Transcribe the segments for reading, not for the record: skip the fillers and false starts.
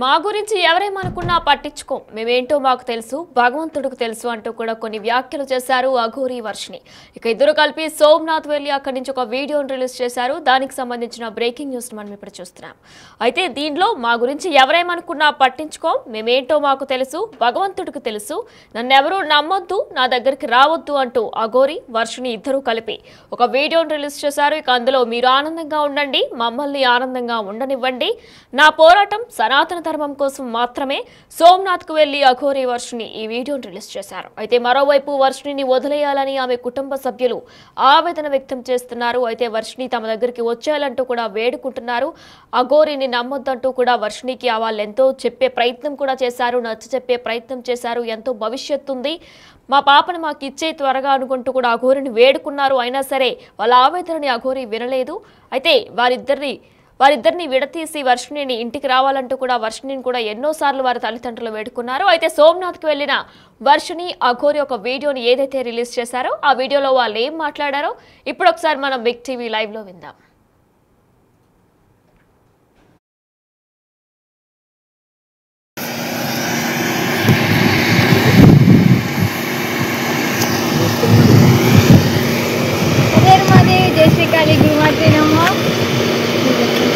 మా గురించి ఎవరేమనుకున్నా పట్టించుకో, మేమేంటో మాకు తెలుసు, భగవంతుడికి తెలుసు అంటూ కూడా కొన్ని వ్యాఖ్యలు చేశారు అఘోరి వర్షిని. ఇక ఇద్దరు కలిపి సోమనాథ్ వెళ్లి అక్కడి నుంచి ఒక వీడియోను రిలీజ్ చేశారు. దానికి సంబంధించిన బ్రేకింగ్ న్యూస్ మనం ఇప్పుడు చూస్తున్నాం. అయితే దీనిలో మా గురించి ఎవరేమనుకున్నా పట్టించుకో, మేమేంటో మాకు తెలుసు, భగవంతుడికి తెలుసు, నన్నెవరూ నమ్మొద్దు, నా దగ్గరికి రావద్దు అంటూ అఘోరి వర్షిని ఇద్దరు కలిపి ఒక వీడియోను రిలీజ్ చేశారు. ఇక అందులో మీరు ఆనందంగా ఉండండి, మమ్మల్ని ఆనందంగా ఉండనివ్వండి, నా పోరాటం సనాతన ధర్మం కోసం మాత్రమే, సోమనాథ్కు వెళ్లి అఘోరి వర్షిని ఈ వీడియోను రిలీజ్ చేశారు. అయితే మరోవైపు వర్షిని వదిలేయాలని ఆమె కుటుంబ సభ్యులు ఆవేదన వ్యక్తం చేస్తున్నారు. అయితే వర్షిని తమ దగ్గరికి వచ్చేయాలంటూ కూడా వేడుకుంటున్నారు. అఘోరిని నమ్మొద్దంటూ కూడా వర్షినికి వాళ్ళు ఎంతో చెప్పే ప్రయత్నం కూడా చేశారు, నచ్చ చెప్పే ప్రయత్నం చేశారు. ఎంతో భవిష్యత్తు ఉంది, మా పాపను మాకు ఇచ్చే త్వరగా అనుకుంటూ కూడా అఘోరిని వేడుకున్నారు. అయినా సరే వాళ్ళ ఆవేదనని అఘోరి వినలేదు. అయితే వారిద్దరిని విడతీసి వర్షిణిని ఇంటికి రావాలంటూ కూడా వర్షిణిని కూడా ఎన్నోసార్లు వారి తల్లిదండ్రులు వేడుకున్నారు. అయితే సోమనాథ్కి వెళ్లిన వర్షిని అఘోరి ఒక వీడియోని ఏదైతే రిలీజ్ చేశారో ఆ వీడియోలో వాళ్ళు ఏం మాట్లాడారో ఇప్పుడు ఒకసారి మనం బిగ్ టీవీ లైవ్ లో విందాం.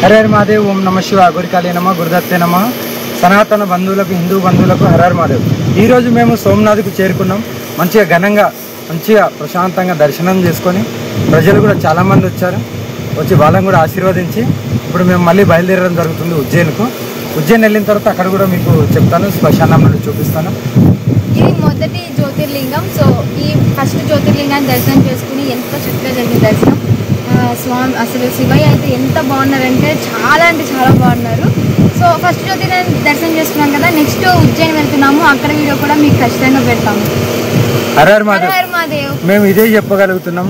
హర హర మహాదేవ్. ఓం నమ శివ. అఘోరికాళీ నమ, గురుదత్తే నమ. సనాతన బంధువులకు, హిందూ బంధువులకు హర హర మహాదేవ్. ఈరోజు మేము సోమనాథ్కు చేరుకున్నాం. మంచిగా ఘనంగా, మంచిగా ప్రశాంతంగా దర్శనం చేసుకొని ప్రజలు కూడా చాలామంది వచ్చారు. వచ్చి వాళ్ళని కూడా ఆశీర్వదించి ఇప్పుడు మేము మళ్ళీ బయలుదేరడం జరుగుతుంది ఉజ్జయిన్కు. ఉజ్జయిన్ వెళ్ళిన తర్వాత అక్కడ కూడా మీకు చెప్తాను, శ్మశానం నుండి చూపిస్తాను. ఇది మొదటి జ్యోతిర్లింగం. సో ఈ ఫస్ట్ జ్యోతిర్లింగాన్ని దర్శనం చేసుకుని ఎంతో చక్కగా జరిగింది దర్శనం. స్వామి అసలు శివయ్య అయితే ఎంత బాగున్నారంటే చాలా బాగున్నారు. సో ఫస్ట్ జ్యోతిర్లింగాన్ని దర్శనం చేసుకున్నాం కదా, నెక్స్ట్ ఉజ్జయిన్ వెళ్తున్నాము. అక్కడ వీడియో కూడా మీకు ఖచ్చితంగా పెడతాము. హర హర మహాదేవ్. మేము ఇదే చెప్పగలుగుతున్నాం.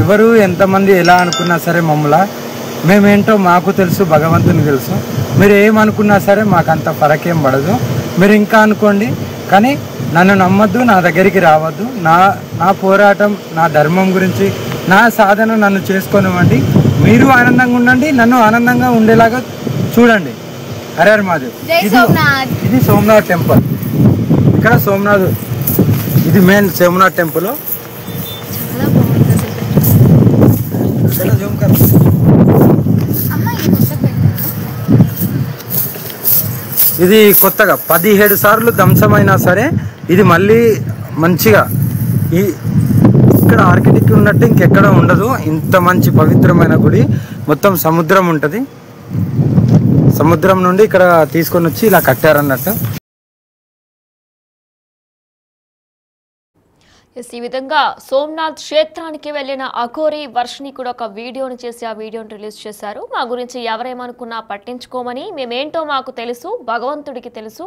ఎవరు ఎంతమంది ఎలా అనుకున్నా సరే మమ్మల్ని, మేమేంటో మాకు తెలుసు, భగవంతునికి తెలుసు. మీరు ఏమనుకున్నా సరే మాకు అంత ఫరకేం పడదు. మీరు ఇంకా అనుకోండి, కానీ నన్ను నమ్మద్దు, నా దగ్గరికి రావద్దు. నా పోరాటం, నా ధర్మం గురించి, నా సాధన నన్ను చేసుకొనివ్వండి. మీరు ఆనందంగా ఉండండి, నన్ను ఆనందంగా ఉండేలాగా చూడండి. హర హర మహాదేవ్. ఇది సోమనాథ్ టెంపుల్. ఇక్కడ సోమనాథ్, ఇది మెయిన్ సోమనాథ్ టెంపుల్. ఇది కొత్తగా 17 సార్లు ధ్వంసమైనా సరే ఇది మళ్ళీ మంచిగా ఇక్కడ ఆర్కిటెక్ట్ ఉన్నట్టు ఇంకెక్కడ ఉండదు. ఇంత మంచి పవిత్రమైన గుడి. మొత్తం సముద్రం ఉంటుంది. సముద్రం నుండి ఇక్కడ తీసుకొని వచ్చి ఇలా కట్టారన్నట్టు. ఈ విధంగా సోమనాథ్ క్షేత్రానికి వెళ్లిన అఘోరి వర్షిని కూడా ఒక వీడియోని చేసి ఆ వీడియోని రిలీజ్ చేశారు. మా గురించి ఎవరేమనుకున్నా పట్టించుకోమని, మేమేంటో మాకు తెలుసు, భగవంతుడికి తెలుసు,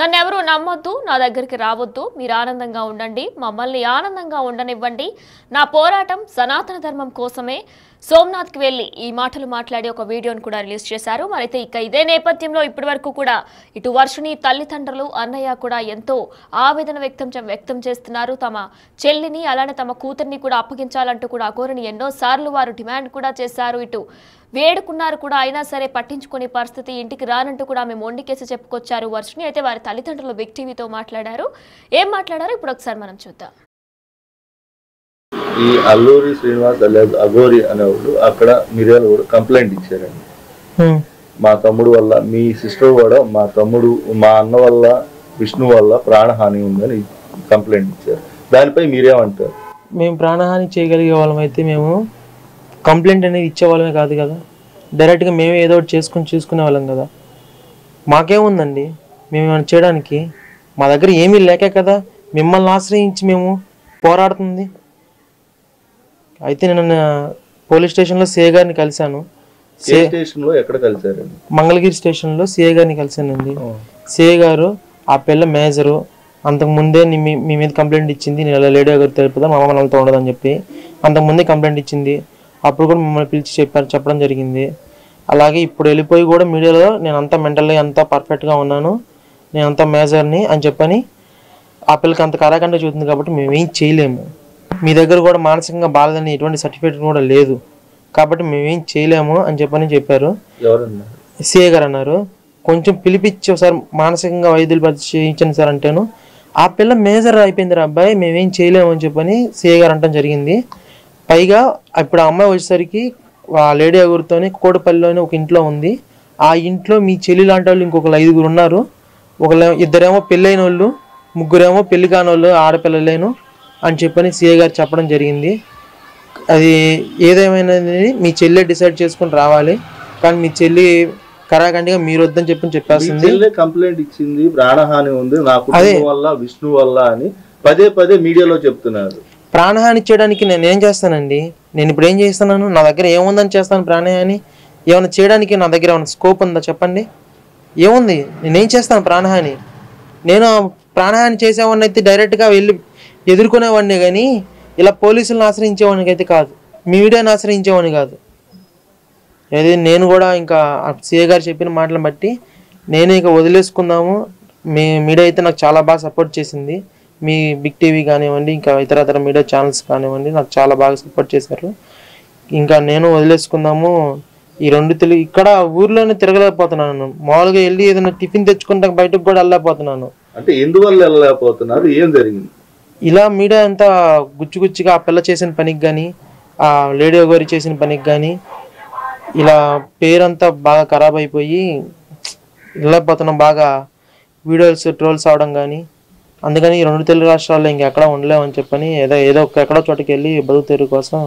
నన్నెవరూ నమ్మొద్దు, నా దగ్గరికి రావద్దు, మీరు ఆనందంగా ఉండండి, మమ్మల్ని ఆనందంగా ఉండనివ్వండి, నా పోరాటం సనాతన ధర్మం కోసమే, సోమనాథ్కి వెళ్లి ఈ మాటలు మాట్లాడి ఒక వీడియోను కూడా రిలీజ్ చేశారు. మరైతే ఇక ఇదే నేపథ్యంలో ఇప్పటి వరకు కూడా ఇటు వర్షిని తల్లిదండ్రులు, అన్నయ్య కూడా ఎంతో ఆవేదన వ్యక్తం చేస్తున్నారు. తమ చెల్లిని అలానే తమ కూతుర్ని కూడా అప్పగించాలంటూ కూడా అఘోరిని ఎన్నోసార్లు వారు డిమాండ్ కూడా చేశారు, ఇటు వేడుకున్నారు కూడా. అయినా సరే పట్టించుకునే పరిస్థితి, ఇంటికి రానంటూ కూడా మేము మొండికేసి చెప్పుకొచ్చారు వర్షిని. అయితే వారి తల్లిదండ్రులు బిగ్ టీవీతో మాట్లాడారు. ఏం మాట్లాడారో ఇప్పుడు ఒకసారి మనం చూద్దాం. ఈ అల్లూరి శ్రీనివాస్ అలియాస్ అఘోరి అనేవాడు అక్కడ మిర్యాల కూడా కంప్లైంట్ ఇచ్చారండి. మా తమ్ముడు వల్ల, మీ సిస్టర్ కూడా మా తమ్ముడు, మా అన్న వల్ల, విష్ణు వల్ల ప్రాణహాని ఉందని కంప్లైంట్ ఇచ్చారు. దానిపై మీరేమంటారు? మేము ప్రాణహాని చేయగలిగే వాళ్ళం అయితే మేము కంప్లైంట్ అనేది ఇచ్చేవాళ్ళమే కాదు కదా, డైరెక్ట్గా మేమే ఏదో ఒకటి చూసుకునే వాళ్ళం కదా. మాకేముందండి మేము ఏమైనా చేయడానికి? మా దగ్గర ఏమీ లేకే కదా మిమ్మల్ని ఆశ్రయించి మేము పోరాడుతుంది. అయితే నేను పోలీస్ స్టేషన్లో సిఐ గారిని కలిశాను. మంగళగిరి స్టేషన్లో సిఐ గారిని కలిశానండి. సిఐ గారు ఆ పిల్ల మేజరు, అంతకుముందే మీ మీద కంప్లైంట్ ఇచ్చింది, నేను ఇలా లేడీ గారు తెలుపుదా మా అమ్మ వాళ్ళతో ఉండదని చెప్పి అంతకుముందే కంప్లైంట్ ఇచ్చింది. అప్పుడు కూడా మమ్మల్ని పిలిచి చెప్పడం జరిగింది. అలాగే ఇప్పుడు వెళ్ళిపోయి కూడా మీడియాలో నేను అంతా మెంటల్లీ అంతా పర్ఫెక్ట్గా ఉన్నాను, నేను అంతా మేజర్ని అని చెప్పని ఆ పిల్లకి అంత కరాకండ చూస్తుంది. కాబట్టి మేమేం చేయలేము. మీ దగ్గర కూడా మానసికంగా బాధని ఎటువంటి సర్టిఫికేట్ కూడా లేదు, కాబట్టి మేమేం చేయలేము అని చెప్పారు. సిఐ గారు అన్నారు. కొంచెం పిలిపించి ఒకసారి మానసికంగా వైద్యులు చేయించండి సార్ అంటేను ఆ పిల్ల మేజర్ అయిపోయింది అబ్బాయి మేమేం చేయలేము అని చెప్పని సిఐ గారు అంటాం జరిగింది. పైగా ఇప్పుడు ఆ అమ్మాయి వచ్చేసరికి ఆ లేడీ అగురితోని కోటపల్లిలోని ఒక ఇంట్లో ఉంది. ఆ ఇంట్లో మీ చెల్లి లాంటి వాళ్ళు ఇంకొకరు 5 ఉన్నారు. ఇద్దరేమో పెళ్ళైన వాళ్ళు, ముగ్గురేమో పెళ్లి కాని వాళ్ళు ఆడపిల్లలేను అని చెప్పని సిఐ గారు చెప్పడం జరిగింది. అది ఏదేమైనా మీ చెల్లె డిసైడ్ చేసుకుని రావాలి, కానీ మీ చెల్లి కరాఖండిగా మీరు వద్దని చెప్పేస్తుంది. కంప్లైంట్ ఇచ్చింది, ప్రాణహాని ఉంది నా కుటుంబం వల్ల, విష్ణు వల్ల అని పదే మీడియాలో చెప్తున్నారు. ప్రాణహాని చేయడానికి నేనేం చేస్తానండి? నేను ఇప్పుడు ఏం చేస్తున్నాను? నా దగ్గర ఏముందని చేస్తాను ప్రాణహాని? ఏమైనా చేయడానికి నా దగ్గర ఏమైనా స్కోప్ ఉందా చెప్పండి? ఏముంది? నేనేం చేస్తాను ప్రాణహాని? నేను ప్రాణహాని చేసేవాడిని అయితే డైరెక్ట్గా వెళ్ళి ఎదుర్కొనేవాడిని, కానీ ఇలా పోలీసులను ఆశ్రయించేవాడికి అయితే కాదు, మీడియాని ఆశ్రయించేవాడిని కాదు. అది నేను కూడా ఇంకా సిఏ గారు చెప్పిన మాటలను బట్టి నేను ఇక వదిలేసుకుందాము. మీడియా అయితే నాకు చాలా బాగా సపోర్ట్ చేసింది. మీ బిగ్ టీవీ కానివ్వండి, ఇంకా ఇతర మీడియా ఛానల్స్ కానివ్వండి, నాకు చాలా బాగా సపోర్ట్ చేశారు. ఇంకా నేను వదిలేసుకుందాము. ఈ 2 తెలుగు ఇక్కడ ఊర్లోనే తిరగలేకపోతున్నాను. మామూలుగా వెళ్ళి ఏదైనా టిఫిన్ తెచ్చుకుంటా బయటకు కూడా వెళ్ళలేకపోతున్నాను. అంటే ఎందువల్ల వెళ్ళలేకపోతున్నారు? ఏం జరిగింది? ఇలా మీడియా అంతా గుచ్చిగా ఆ పిల్ల చేసిన పనికి కానీ, ఆ లేడీ గారి చేసిన పనికి కానీ ఇలా పేరంతా బాగా ఖరాబ్ అయిపోయి వెళ్ళలేకపోతున్నాం. బాగా వీడియోస్ ట్రోల్స్ అవడం కానీ, అందుకని 2 తెలుగు రాష్ట్రాల్లో ఇంకెక్కడ ఉండలేమని చెప్పని ఏదో ఎక్కడో చోటుకి వెళ్ళి బతుకు తెరుగు కోసం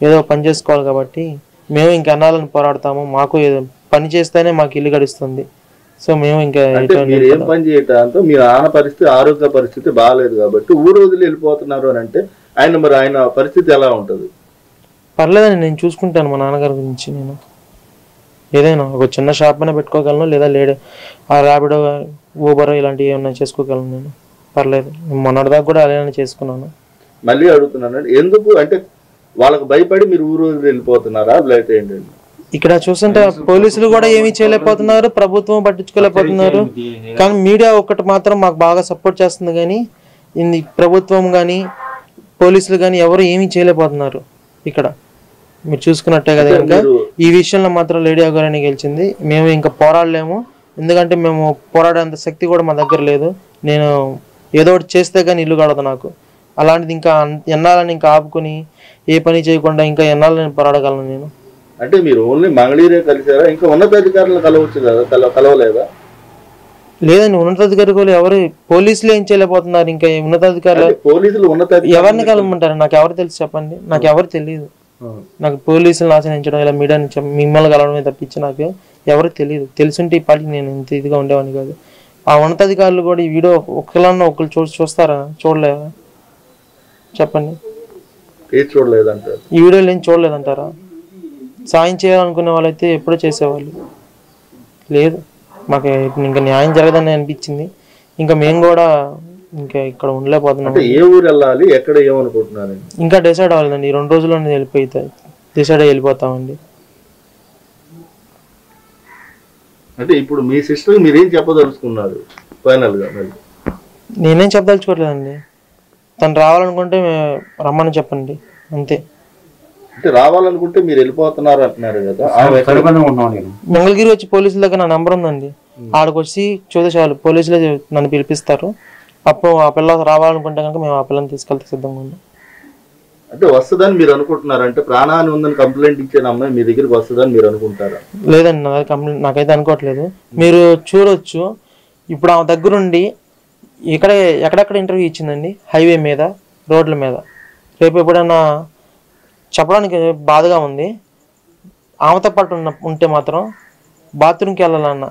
ఏదో పని చేసుకోవాలి. కాబట్టి మేము ఇంకెన్నాళ్ళని పోరాడతాము. మాకు పని చేస్తేనే మాకు ఇల్లు గడుస్తుంది. సో మేము ఇంకా ఏం పని చేయటంతో మీ నాన్న పరిస్థితి, ఆరోగ్య పరిస్థితి బాగాలేదు కాబట్టి ఊరు వదిలి వెళ్ళిపోతున్నారు అని అంటే ఆయన పరిస్థితి ఎలా ఉంటుంది? పర్లేదండి, నేను చూసుకుంటాను మా నాన్నగారి గురించి. నేను ఏదైనా ఒక చిన్న షాప్ అయినా పెట్టుకోగలను, లేదా ఆ ర్యాపిడో, ఊబర్ ఇలాంటివి ఏమైనా చేసుకోగలను. నేను పర్లేదు, మొన్నటిదాకా కూడా అలానే చేసుకున్నాను. మళ్ళీ అడుగుతున్నాను, ఎందుకు అంటే వాళ్ళకి భయపడి మీరు ఊరు వదిలి వెళ్ళిపోతున్నారా లేకపోతే ఏంటండి? ఇక్కడ చూస్తుంటే పోలీసులు కూడా ఏమీ చేయలేకపోతున్నారు, ప్రభుత్వం పట్టించుకోలేకపోతున్నారు. కానీ మీడియా ఒక్కటి మాత్రం మాకు బాగా సపోర్ట్ చేస్తుంది. కానీ ప్రభుత్వం కానీ పోలీసులు కానీ ఎవరు ఏమీ చేయలేకపోతున్నారు. ఇక్కడ మీరు చూసుకున్నట్టే కదా. ఇంకా ఈ విషయంలో మాత్రం లేడీ అగోరాని గెలిచింది. మేము ఇంకా పోరాడలేము, ఎందుకంటే మేము పోరాడేంత శక్తి కూడా మా దగ్గర లేదు. నేను ఏదో ఒకటి చేస్తే కానీ ఇల్లు గడదు నాకు. అలాంటిది ఇంకా ఎన్నాళ్ళని ఇంకా ఆపుకొని ఏ పని చేయకుండా ఇంకా ఎన్నాళ్ళని పోరాడగలను నేను? అంటే మీరు ఓన్లీ మంగళీరే కలిసారా? ఇంకా ఉన్నతాధికారులను కలవచ్చు కదా, కలవలేదా? లేదండి, ఉన్నతాధికారులు ఎవరు పోలీసులు ఏం చేయలేకపోతున్నారు. ఇంకా ఉన్నతాధికారులు ఎవరిని కలవమంటారు? నాకు ఎవరు తెలుసు చెప్పండి? నాకు ఎవరు తెలియదు. నాకు పోలీసులను ఆశ్రయించడం, ఇలా మీడియాని మిమ్మల్ని కలవడమే తప్పించి నాకు ఎవరు తెలియదు. తెలుసుంటే ఈ పాటికి నేను ఇంత ఇదిగా ఉండేవాడిని కాదు. ఆ ఉన్నతాధికారులు కూడా ఈ వీడియో ఒకరు చూస్తారా? చూడలేదా చెప్పండి? చూడలేదంటారు. ఈ వీడియోలు ఏం చూడలేదంటారా? సాయం చేయాలనుకునే వాళ్ళైతే ఎప్పుడో చేసేవాళ్ళు. లేదు, మాకు ఇంకా న్యాయం జరగదని అనిపించింది. ఇంకా మేము కూడా ఇంకా ఇక్కడ ఉండలేకపోతున్నాం. ఏ ఊరు వెళ్ళాలి, ఎక్కడ ఏమనుకుంటున్నారు? ఇంకా డిసైడ్ అవ్వాలండి. 2 రోజుల్లోనే డిసైడ్ వెళ్ళిపోతామండి. అంటే ఇప్పుడు మీ సిస్టర్ మీరేం చెప్పదలుచుకున్నారు ఫైనల్ గా? నేనేం చెప్పదలుచుకోవట్లేదండి. తను రావాలనుకుంటే రమ్మని చెప్పండి, అంతే. అంటే రావాలనుకుంటే మీరు వెళ్ళిపోతున్నారు అంటున్నారు కదా. మంగళగిరి వచ్చి పోలీసుల దగ్గర నా నెంబర్ ఉందండి. ఆడికి వచ్చి చూసేవాళ్ళు పోలీసులే నన్ను పిలిపిస్తారు. అప్పుడు ఆ పిల్ల రావాలనుకుంటే కనుక మేము ఆ పిల్లని తీసుకెళ్తే సిద్ధంగా ఉన్నాం. అంటే వస్తుందని మీరు అనుకుంటున్నారు? అంటే ప్రాణహాని ఉందని కంప్లైంట్ ఇచ్చిన అమ్మాయి మీ దగ్గరికి వస్తుందని మీరు అనుకుంటారా? లేదండి, నా కంప్లైంట్ నాకైతే అనుకోవట్లేదు. మీరు చూడొచ్చు, ఇప్పుడు ఆమె దగ్గరుండి ఎక్కడెక్కడ ఇంటర్వ్యూ ఇచ్చిందండి, హైవే మీద, రోడ్ల మీద. రేపు ఎప్పుడైనా చెప్పడానికి బాధగా ఉంది. ఆమెతో పాటు ఉంటే మాత్రం బాత్రూమ్కి వెళ్ళాలన్నా,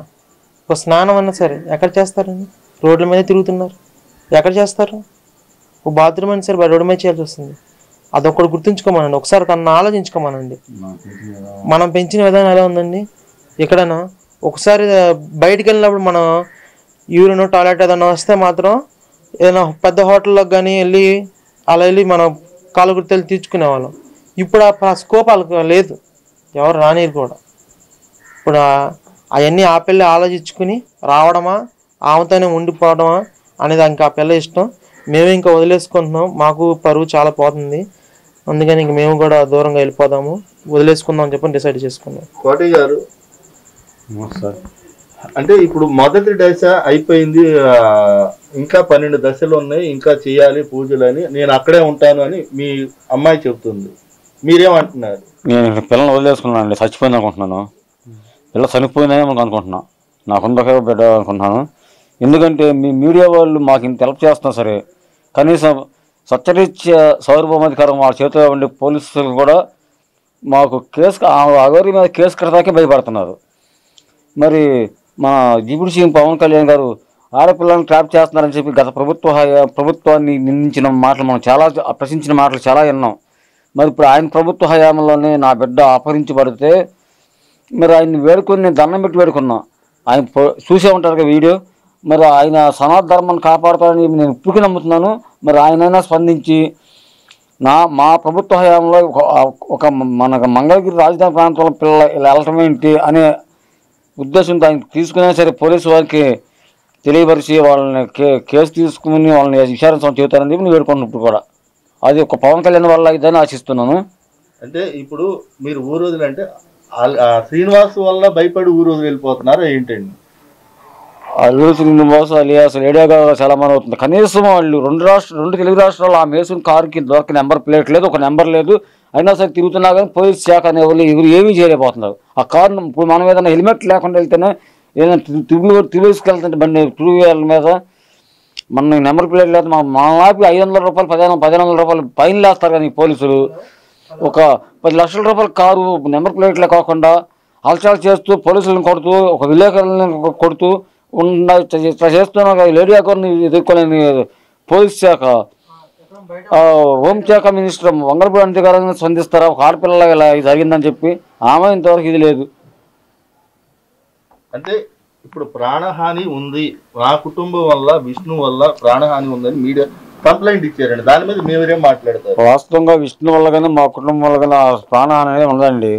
ఒక స్నానం అన్నా సరే ఎక్కడ చేస్తారండి? రోడ్ల మీద తిరుగుతున్నారు, ఎక్కడ చేస్తారు? ఒక బాత్రూమ్ అయినా సరే రోడ్డు మీద చేయాల్సి వస్తుంది. అదొకటి గుర్తుంచుకోమనండి, ఒకసారి తనను ఆలోచించుకోమనండి. మనం పెంచిన విధానం ఎలా ఉందండి? ఎక్కడైనా ఒకసారి బయటికి వెళ్ళినప్పుడు మనం యూరిన్, టాయిలెట్ ఏదైనా వస్తే మాత్రం ఏదైనా పెద్ద హోటల్లోకి కానీ వెళ్ళి మనం కాలు గుర్తెళ్ళి తీర్చుకునేవాళ్ళం. ఇప్పుడు ఆ స్కోప్ వాళ్ళకి లేదు, ఎవరు రానిరు కూడా. ఇప్పుడు అవన్నీ ఆ పిల్ల ఆలోచించుకుని రావడమా, ఆమెతోనే ఉండిపోవడమా అనేది ఇంకా ఆ పిల్ల ఇష్టం. మేము ఇంకా వదిలేసుకుంటున్నాం, మాకు పరువు చాలా పోతుంది. అందుకని ఇంక మేము కూడా దూరంగా వెళ్ళిపోదాము, వదిలేసుకుందాం అని చెప్పి డిసైడ్ చేసుకున్నాం. కోటి గారు అంటే ఇప్పుడు మొదటి దశ అయిపోయింది, ఇంకా 12 దశలు ఉన్నాయి, ఇంకా చేయాలి పూజలు అని, నేను అక్కడే ఉంటాను అని మీ అమ్మాయి చెబుతుంది. మీరేమంటున్నారు? నేను పిల్లల్ని వదిలేసుకున్నాను అండి, చచ్చిపోయింది అనుకుంటున్నాను. పిల్ల చనిపోయిందేమో అనుకుంటున్నాను, నాకుందకే బిడ్డ అనుకుంటున్నాను. ఎందుకంటే మీ మీడియా వాళ్ళు మాకు ఇంత హెల్ప్ చేస్తున్నా సరే, కనీసం సత్యరీత్య సార్వభౌమాధికారం వాళ్ళ చేతిలో ఉండే పోలీసులు కూడా మాకు కేసు అగోరి మీద కేసు కడతాకే భయపడుతున్నారు. మరి మన డిప్యూటీ సీఎం పవన్ కళ్యాణ్ గారు ఆడపిల్లలను ట్రాప్ చేస్తున్నారని చెప్పి గత ప్రభుత్వాన్ని నిందించిన మాటలు మనం చాలా ప్రశ్నించిన మాటలు చాలా విన్నాం. మరి ఇప్పుడు ఆయన ప్రభుత్వ హయాంలోనే నా బిడ్డ అపహరించబడితే మరి ఆయన్ని వేడుకొని నేను దండం పెట్టి వేడుకున్నా. ఆయన చూసే ఉంటారు కదా వీడియో. మరి ఆయన సనాతన ధర్మాన్ని కాపాడుతారని నేను ఇప్పటికీ నమ్ముతున్నాను. మరి ఆయనైనా స్పందించి మా ప్రభుత్వ హయాంలో ఒక మన మంగళగిరి రాజధాని ప్రాంతంలో పిల్లలు ఇలా వెళ్ళటం ఏంటి అనే ఉద్దేశంతో ఆయన తీసుకునే సరే పోలీసు వారికి తెలియపరిచి వాళ్ళని కేసు తీసుకుని వాళ్ళని విచారించడం చేస్తారని చెప్పి నేను వేడుకుంటున్నప్పుడు కూడా అది ఒక పవన్ కళ్యాణ్ వల్ల ఇదని ఆశిస్తున్నాను. అంటే ఇప్పుడు మీరు ఊరు వదిలి అంటే శ్రీనివాస్ వల్ల భయపడి ఊరు వదిలి వెళ్ళిపోతున్నారా ఏంటండి? అల్లు శ్రీనివాస్ అలియాస్ రేడియోగా చాలా మంది అవుతుంది. కనీసం వాళ్ళు రెండు తెలుగు రాష్ట్రాలు ఆ మేసుకుని కారుకి దొరక నెంబర్ ప్లేట్ లేదు, ఒక నెంబర్ లేదు, అయినా సరే తిరుగుతున్నా కానీ పోలీస్ శాఖ అనే వాళ్ళు ఎవరు ఏమీ చేయలేకపోతున్నారు. ఆ కారును ఇప్పుడు మనం ఏదైనా హెల్మెట్ లేకుండా వెళ్తేనే ఏదైనా తీసుకెళ్తుంటే బండి 2 వీలర్ల మీద మన నెంబర్ ప్లేట్ లేదు, మన ఆపి 500 రూపాయలు 1500 రూపాయలు ఫైన్ వేస్తారు. కానీ పోలీసులు ఒక 10 లక్షల రూపాయల కారు నెంబర్ ప్లేట్లే కాకుండా హల్చల్ చేస్తూ పోలీసులను కొడుతూ ఒక విలేకరులను కొడుతూ ఇట్లా చేస్తున్నా లేడీ అకౌంట్ని ఎదుర్కోలేని పోలీస్ శాఖ హోంశాఖ మినిస్టర్ వంగలపూడి అనిత గారు స్పందిస్తారా? ఒక ఆడపిల్ల ఇలా జరిగిందని చెప్పి ఆమె ఇంతవరకు ఇది లేదు. అంటే ఇప్పుడు ప్రాణహాని ఉంది, మా కుటుంబం వల్ల విష్ణు వల్ల ప్రాణహాని ఉందని మీడియా కంప్లైంట్ ఇచ్చారండి. దాని మీద మీరేం మాట్లాడతారు? వాస్తవంగా విష్ణు వల్ల కానీ మా కుటుంబం వల్ల కానీ ప్రాణహాని అనేది ఉండదండి.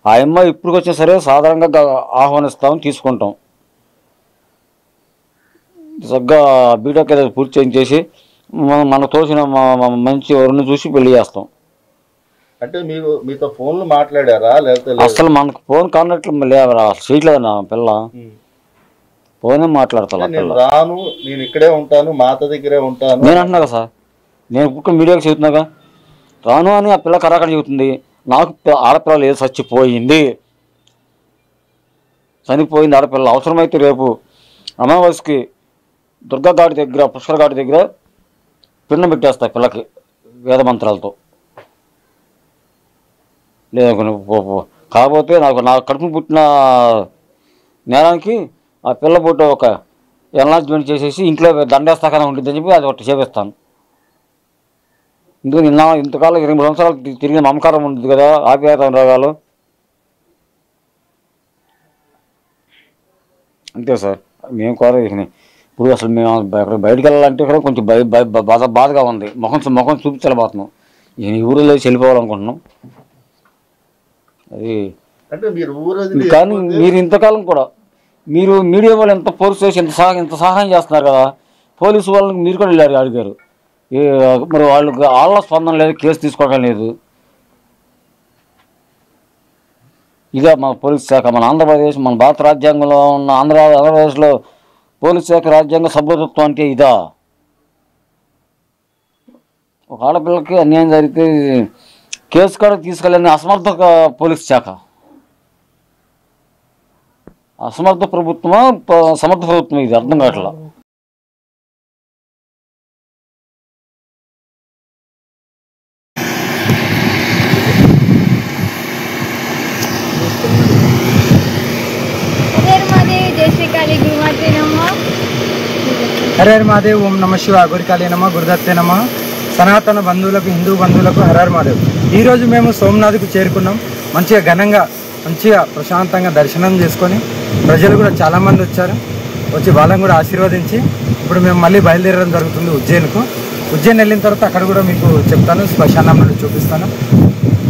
ఆ అమ్మాయి ఇప్పుడు వచ్చినా సరే సాధారణంగా ఆహ్వానిస్తామని తీసుకుంటాం. చక్కగా బీటెక్ ఏదో పూర్తి చేయించేసి మనకు తోచిన మంచి ఎవరిని చూసి పెళ్లి చేస్తాం. అంటే మీరు మీతో ఫోన్లు మాట్లాడారా? లేకపోతే అసలు మనకు ఫోన్ కాంటాక్ట్ లేవరా, చేయట్లేదన్నా పిల్ల ఫోనే మాట్లాడతా. నేను రాను, నేను ఇక్కడే ఉంటాను, మాత దగ్గరే ఉంటాను నేను అంటున్నా కదా సార్, నేను ఇప్పుడు మీడియాకి చెబుతున్నాగా రాను అని ఆ పిల్ల కరాకడ చెబుతుంది. నాకు ఆడపిల్ల లేదు, చచ్చిపోయింది, చనిపోయింది ఆడపిల్ల. అవసరమైతే రేపు అమావాస్యకి దుర్గా ఘాటి దగ్గర పుష్కర ఘాటి దగ్గర పిండం పెట్టేస్తా పిల్లకి వేద మంత్రాలతో. లేదు కాకపోతే నా కడుపు పుట్టిన నేరానికి ఆ పిల్ల పుట్ట ఒక ఎన్లాజ్మెంట్ చేసేసి ఇంట్లో దండేస్తాకనే ఉంటుందని చెప్పి అది ఒకటి చేపిస్తాను. ఎందుకు ఇంతకాలం 23 సంవత్సరాలు తిరిగిన మమకారం ఉంటుంది కదా, ఆప్యాయత రోగాలు. అంతే సార్, మేము కోరేది. ఇప్పుడు అసలు మేము బయటకు వెళ్ళాలంటే కూడా కొంచెం బాధగా ఉంది. ముఖం చూపించలేకపోతున్నాం. ఈ ఊరిలో వెళ్ళిపోవాలనుకుంటున్నాం. అది కానీ మీరు ఇంతకాలం కూడా మీరు మీడియా వాళ్ళు ఎంత ఫోర్స్ చేసి ఇంత సహాయం చేస్తున్నారు కదా, పోలీసు వాళ్ళకి మీరు కూడా వెళ్ళారు అడిగారు. మరి వాళ్ళ స్పందన లేదు, కేసు తీసుకోవడం లేదు. ఇదే మన పోలీస్ శాఖ, మన ఆంధ్రప్రదేశ్, మన భారత రాజ్యాంగంలో ఉన్న ఆంధ్రప్రదేశ్లో పోలీస్ శాఖ రాజ్యాంగ సభ్యత్వం అంటే ఇదా? ఒక ఆడపిల్లకి అన్యాయం జరిగితే కేసు కూడా తీసుకెళ్ళని అసమర్థ పోలీస్ శాఖ. అసమర్థ ప్రభుత్వమా సమర్థ ప్రభుత్వం ఇది అర్థం కావట్లా. హరహర మహాదేవ్. ఓం నమ శివ. గురికాళీ నమ, గురుదత్తే నమ. సనాతన బంధువులకు, హిందూ బంధువులకు హరహర మహాదేవ్. ఈరోజు మేము సోమనాథ్కు చేరుకున్నాం. మంచిగా ఘనంగా మంచిగా ప్రశాంతంగా దర్శనం చేసుకొని ప్రజలు కూడా చాలామంది వచ్చారు. వచ్చి వాళ్ళని కూడా ఆశీర్వదించి ఇప్పుడు మేము మళ్ళీ బయలుదేరడం జరుగుతుంది ఉజ్జయిన్కు. ఉజ్జయిన్ వెళ్ళిన తర్వాత అక్కడ కూడా మీకు చెప్తాను, శ్మశానం నుండి చూపిస్తాను.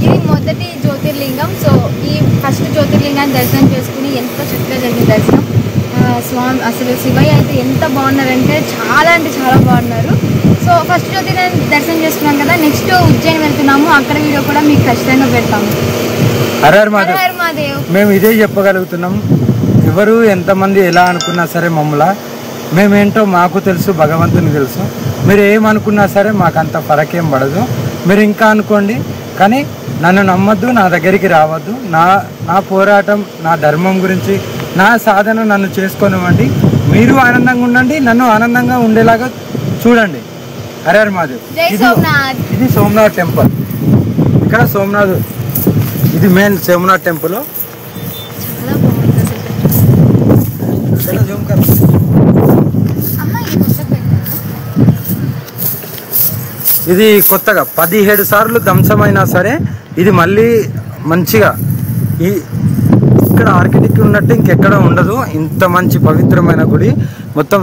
ఇది మొదటి జ్యోతిర్లింగం. సో ఈ ఫస్ట్ జ్యోతిర్లింగాన్ని దర్శనం చేసుకుని ఎంతో చక్కగా జరిగింది దర్శనం. స్వామి అసలు శివయ్య అయితే ఎంత బాగున్నారంటే చాలా బాగున్నారు. సో ఫస్ట్ జ్యోతిర్లింగాన్ని దర్శనం చేసుకున్నాం కదా, నెక్స్ట్ ఉజ్జయిన్ వెళ్తున్నాము. అక్కడ వీడియో కూడా మీకు ఖచ్చితంగా పెడతాము. హరహర మహాదేవ్. మేము ఇదే చెప్పగలుగుతున్నాం, ఎవరు ఎంతమంది ఎలా అనుకున్నా సరే మమ్మల్ని మేమేంటో మాకు తెలుసు, భగవంతునికి తెలుసు. మీరు ఏమనుకున్నా సరే మాకు అంత ఫరకేం పడదు. మీరు ఇంకా అనుకోండి, కానీ నన్ను నమ్మద్దు, నా దగ్గరికి రావద్దు. నా పోరాటం, నా ధర్మం గురించి, నా సాధన నన్ను చేసుకొనివ్వండి. మీరు ఆనందంగా ఉండండి, నన్ను ఆనందంగా ఉండేలాగా చూడండి. హర హర మహాదేవ్. ఇది సోమనాథ్ టెంపుల్. ఇక్కడ సోమనాథ్, ఇది మెయిన్ సోమనాథ్ టెంపుల్. ఇది కొత్తగా 17 సార్లు ధ్వంసమైనా సరే ఇది మళ్ళీ మంచిగా ఇక్కడ ఆర్కిటెక్ట్ ఉన్నట్టు ఇంకెక్కడ ఉండదు. ఇంత మంచి పవిత్రమైన గుడి మొత్తం